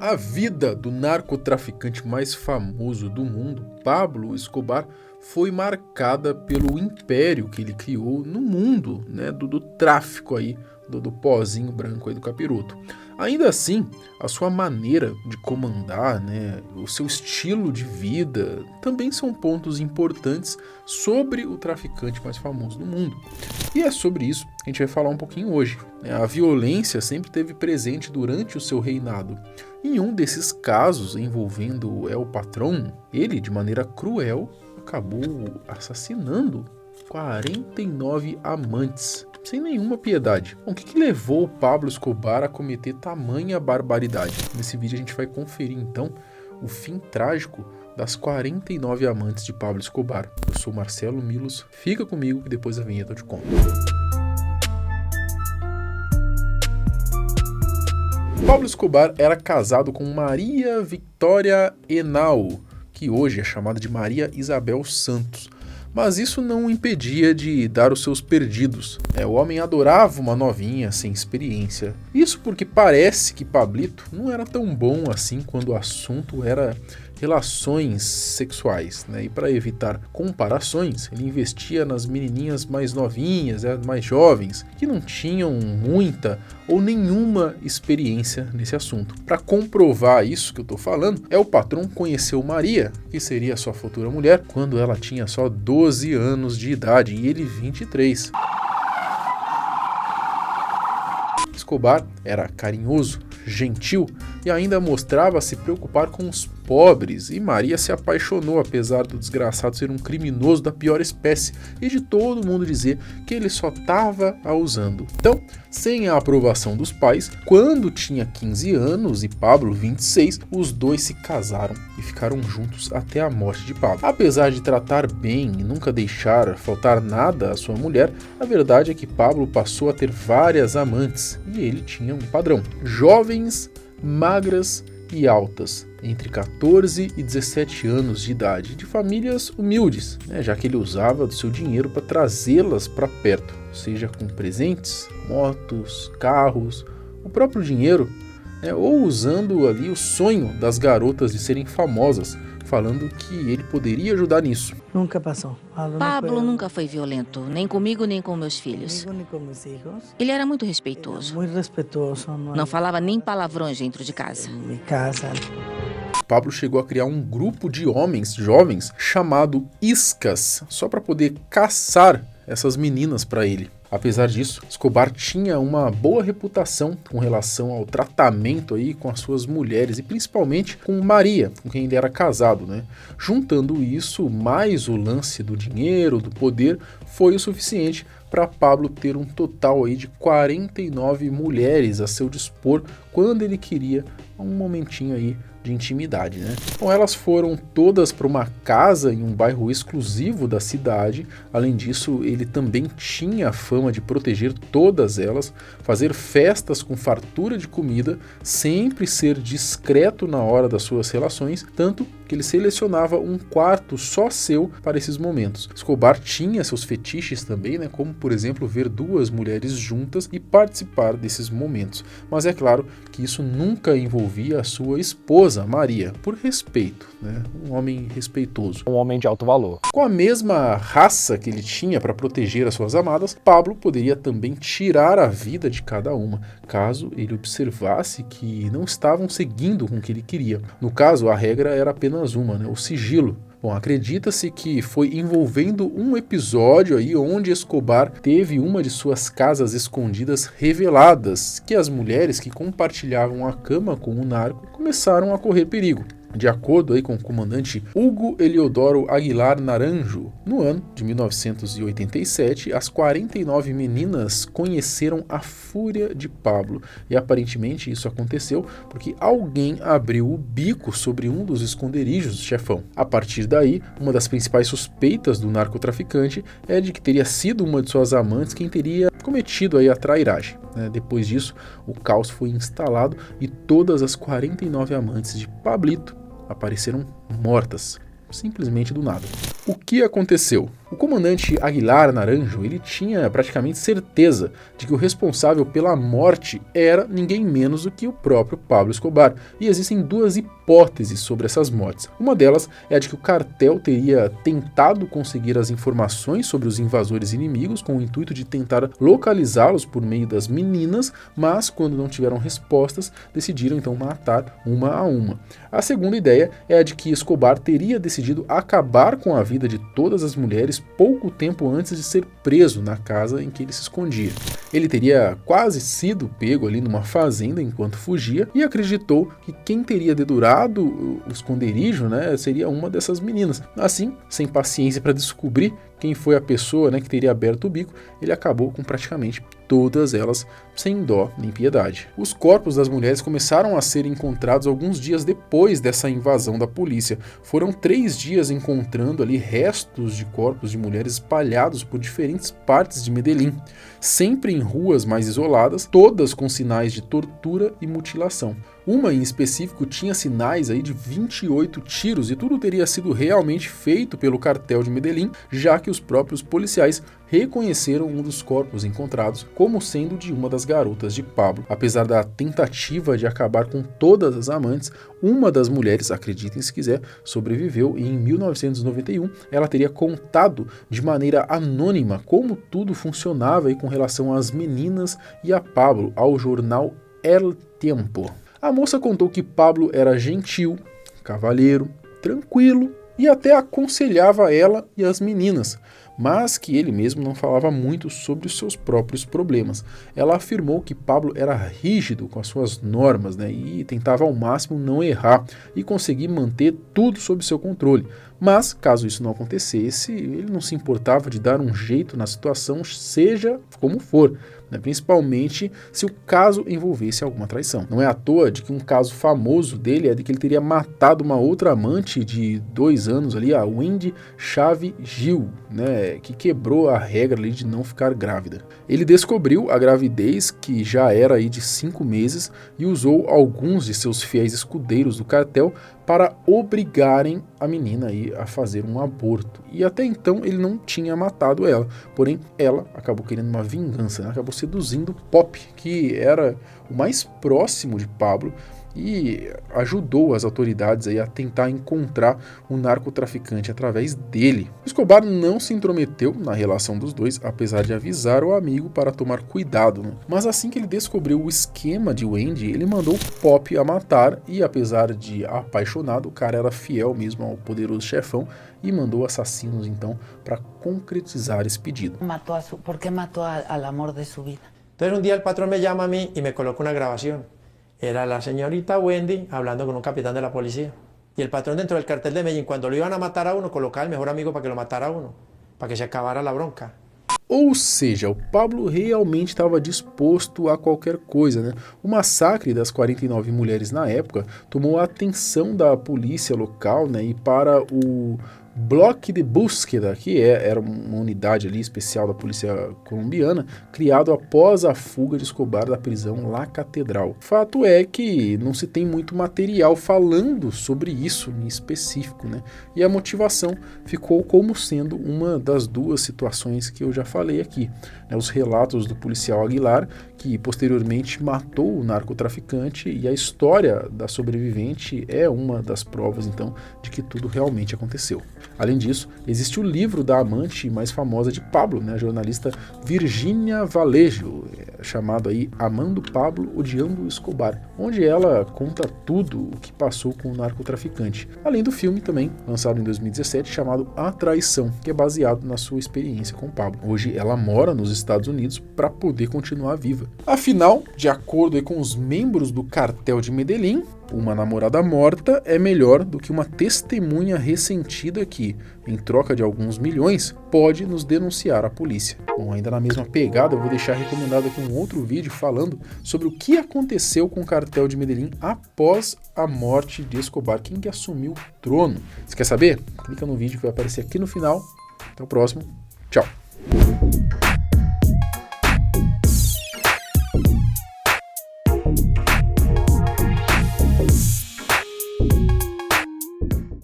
A vida do narcotraficante mais famoso do mundo, Pablo Escobar, foi marcada pelo império que ele criou no mundo, né, do tráfico aí, do pozinho branco aí do capiroto. Ainda assim, a sua maneira de comandar, né, o seu estilo de vida, também são pontos importantes sobre o traficante mais famoso do mundo. E é sobre isso que a gente vai falar um pouquinho hoje. A violência sempre esteve presente durante o seu reinado. Em um desses casos envolvendo El Patrón, ele, de maneira cruel, acabou assassinando 49 amantes, sem nenhuma piedade. Bom, o que levou o Pablo Escobar a cometer tamanha barbaridade? Nesse vídeo a gente vai conferir então o fim trágico das 49 amantes de Pablo Escobar. Eu sou Marcelo Milos, fica comigo que depois da vinheta eu te conto. Pablo Escobar era casado com Maria Victoria Henao, que hoje é chamada de Maria Isabel Santos. Mas isso não o impedia de dar os seus perdidos. O homem adorava uma novinha sem experiência. Isso porque parece que Pablito não era tão bom assim quando o assunto era relações sexuais, né? E para evitar comparações, ele investia nas menininhas mais novinhas, mais jovens, que não tinham muita ou nenhuma experiência nesse assunto. Para comprovar isso que eu estou falando, El Patrón conheceu Maria, que seria sua futura mulher, quando ela tinha só 12 anos de idade e ele 23. Escobar era carinhoso, gentil e ainda mostrava se preocupar com os pobres, e Maria se apaixonou apesar do desgraçado ser um criminoso da pior espécie e de todo mundo dizer que ele só estava a usando. Então, sem a aprovação dos pais, quando tinha 15 anos e Pablo 26, os dois se casaram e ficaram juntos até a morte de Pablo. Apesar de tratar bem e nunca deixar faltar nada à sua mulher, a verdade é que Pablo passou a ter várias amantes e ele tinha um padrão: jovens, magras e altas, entre 14 e 17 anos de idade, de famílias humildes, já que ele usava do seu dinheiro para trazê-las para perto, seja com presentes, motos, carros, o próprio dinheiro, ou usando ali o sonho das garotas de serem famosas, falando que ele poderia ajudar nisso. Nunca passou. Pablo nunca foi violento, nem comigo nem com meus filhos. Ele era muito respeitoso. Não falava nem palavrões dentro de casa. Pablo chegou a criar um grupo de homens jovens chamado Iscas, só para poder caçar essas meninas para ele. Apesar disso, Escobar tinha uma boa reputação com relação ao tratamento aí com as suas mulheres e principalmente com Maria, com quem ele era casado, Juntando isso, mais o lance do dinheiro, do poder, foi o suficiente para Pablo ter um total aí de 49 mulheres a seu dispor quando ele queria um momentinho aí de intimidade, Bom, elas foram todas para uma casa em um bairro exclusivo da cidade. Além disso, ele também tinha a fama de proteger todas elas, fazer festas com fartura de comida, sempre ser discreto na hora das suas relações, tanto que ele selecionava um quarto só seu para esses momentos. Escobar tinha seus fetiches também, como por exemplo ver duas mulheres juntas e participar desses momentos. Mas é claro que isso nunca envolvia a sua esposa, Maria, por respeito, um homem respeitoso. Um homem de alto valor. Com a mesma raça que ele tinha para proteger as suas amadas, Pablo poderia também tirar a vida de cada uma, caso ele observasse que não estavam seguindo com o que ele queria. No caso, a regra era apenas uma, o sigilo. Bom, acredita-se que foi envolvendo um episódio aí onde Escobar teve uma de suas casas escondidas reveladas, que as mulheres que compartilhavam a cama com o narco começaram a correr perigo. De acordo aí com o comandante Hugo Eliodoro Aguilar Naranjo, no ano de 1987, as 49 meninas conheceram a fúria de Pablo e aparentemente isso aconteceu porque alguém abriu o bico sobre um dos esconderijos do chefão. A partir daí, uma das principais suspeitas do narcotraficante é de que teria sido uma de suas amantes quem teria cometido aí a trairagem. Depois disso, o caos foi instalado e todas as 49 amantes de Pablito apareceram mortas, simplesmente do nada. O que aconteceu? O comandante Aguilar Naranjo, ele tinha praticamente certeza de que o responsável pela morte era ninguém menos do que o próprio Pablo Escobar, e existem duas hipóteses sobre essas mortes. Uma delas é a de que o cartel teria tentado conseguir as informações sobre os invasores inimigos com o intuito de tentar localizá-los por meio das meninas, mas quando não tiveram respostas, decidiram então matar uma a uma. A segunda ideia é a de que Escobar teria decidido acabar com a vida de todas as mulheres pouco tempo antes de ser preso na casa em que ele se escondia. Ele teria quase sido pego ali numa fazenda enquanto fugia e acreditou que quem teria dedurado o esconderijo, né, seria uma dessas meninas. Assim, sem paciência para descobrir quem foi a pessoa, né, que teria aberto o bico, ele acabou com praticamente todas elas sem dó nem piedade. Os corpos das mulheres começaram a ser encontrados alguns dias depois dessa invasão da polícia. Foram 3 dias encontrando ali restos de corpos de mulheres espalhados por diferentes partes de Medellín, sempre em ruas mais isoladas, todas com sinais de tortura e mutilação. Uma em específico tinha sinais aí de 28 tiros e tudo teria sido realmente feito pelo cartel de Medellín, já que os próprios policiais reconheceram um dos corpos encontrados como sendo de uma das garotas de Pablo. Apesar da tentativa de acabar com todas as amantes, uma das mulheres, acreditem se quiser, sobreviveu e em 1991 ela teria contado de maneira anônima como tudo funcionava aí com relação às meninas e a Pablo ao jornal El Tiempo. A moça contou que Pablo era gentil, cavalheiro, tranquilo e até aconselhava ela e as meninas, mas que ele mesmo não falava muito sobre os seus próprios problemas. Ela afirmou que Pablo era rígido com as suas normas, né, e tentava ao máximo não errar e conseguir manter tudo sob seu controle. Mas, caso isso não acontecesse, ele não se importava de dar um jeito na situação, seja como for, né, principalmente se o caso envolvesse alguma traição. Não é à toa de que um caso famoso dele é de que ele teria matado uma outra amante de 2 anos ali, a Wendy Chave Gil, né, que quebrou a regra ali de não ficar grávida. Ele descobriu a gravidez, que já era aí de 5 meses, e usou alguns de seus fiéis escudeiros do cartel para obrigarem a menina aí a fazer um aborto. E até então ele não tinha matado ela, porém ela acabou querendo uma vingança, né? Acabou seduzindo Pop, que era o mais próximo de Pablo, e ajudou as autoridades aí a tentar encontrar um narcotraficante através dele. Escobar não se intrometeu na relação dos dois, apesar de avisar o amigo para tomar cuidado, né? Mas assim que ele descobriu o esquema de Wendy, ele mandou Pop a matar e, apesar de apaixonado, o cara era fiel mesmo ao poderoso chefão e mandou assassinos então para concretizar esse pedido. ¿Por qué mató al amor de su vida? Entonces un día el patrón me llama a mí y me coloca una grabación. Era la señorita Wendy hablando con un capitán de la policía. Y el patrón dentro del cartel de Medellín, cuando lo iban a matar a uno, colocaba al mejor amigo para que lo matara a uno, para que se acabara la bronca. Ou seja, o Pablo realmente estava disposto a qualquer coisa, né? O massacre das 49 mulheres na época tomou a atenção da polícia local, né? E para o Bloque de Búsqueda, que era uma unidade ali especial da polícia colombiana, criado após a fuga de Escobar da prisão La Catedral. Fato é que não se tem muito material falando sobre isso em específico, né? E a motivação ficou como sendo uma das duas situações que eu já falei aqui, né? Os relatos do policial Aguilar, que posteriormente matou o narcotraficante, e a história da sobrevivente é uma das provas, então, de que tudo realmente aconteceu. Além disso, existe o livro da amante mais famosa de Pablo, né, a jornalista Virgínia Vallejo, chamado aí Amando Pablo, Odiando Escobar, onde ela conta tudo o que passou com o narcotraficante. Além do filme também, lançado em 2017, chamado A Traição, que é baseado na sua experiência com Pablo. Hoje ela mora nos Estados Unidos para poder continuar viva. Afinal, de acordo com os membros do cartel de Medellín, uma namorada morta é melhor do que uma testemunha ressentida que, em troca de alguns milhões, pode nos denunciar à polícia. Bom, ainda na mesma pegada, eu vou deixar recomendado aqui um outro vídeo falando sobre o que aconteceu com o cartel de Medellín após a morte de Escobar, quem que assumiu o trono. Você quer saber? Clica no vídeo que vai aparecer aqui no final. Até o próximo. Tchau!